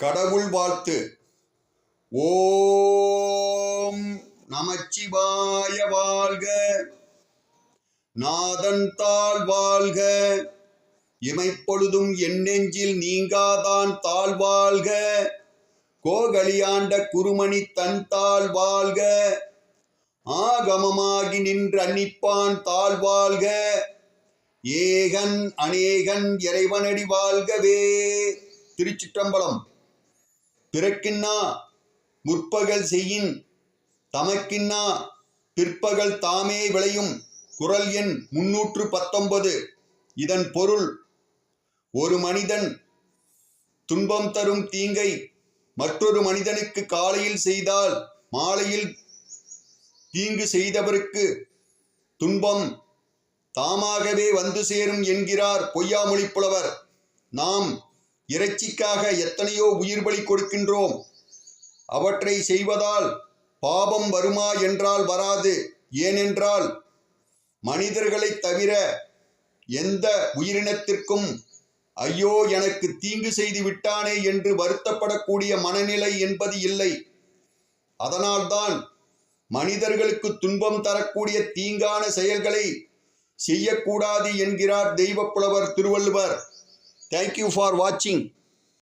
கடவுள் வாழ்த்து. ஓம் நமச்சிவாய வாழ்க, நாதன் தாழ் வாழ்க, இமைப்பொழுதும் என் நெஞ்சில் நீங்காதான் தாழ் வாழ்க, கோகலியாண்ட குருமணி தன் தாழ் வாழ்க, ஆகமமாகி நின்று அன்னிப்பான் தாழ் வாழ்க, ஏகன் அநேகன் இறைவனடி வாழ்கவே. திருச்சிற்றம்பலம். பிறக்கின்னா முற்பகல் செய்யின், தமக்கின்னா பிற்பகல் தாமே விளையும். குறள் எண் 319. இதன் பொருள்: ஒரு மனிதன் துன்பம் தரும் தீங்கை மற்றொரு மனிதனுக்கு காலையில் செய்தால் மாலையில் தீங்கு செய்தவருக்கு துன்பம் தாமாகவே வந்து சேரும் என்கிறார் பொய்யாமொழி புலவர். நாம் இறைச்சிக்காக எத்தனையோ உயிர் பலி கொடுக்கின்றோம். அவற்றை செய்வதால் பாபம் வருமா என்றால் வராது. ஏனென்றால் மனிதர்களைத் தவிர எந்த உயிரினத்திற்கும் ஐயோ எனக்கு தீங்கு செய்து விட்டானே என்று வருத்தப்படக்கூடிய மனநிலை என்பது இல்லை. அதனால்தான் மனிதர்களுக்கு துன்பம் தரக்கூடிய தீங்கான செயல்களை செய்யக்கூடாது என்கிறார் தெய்வப்புலவர் Thiruvalluvar. Thank you for watching.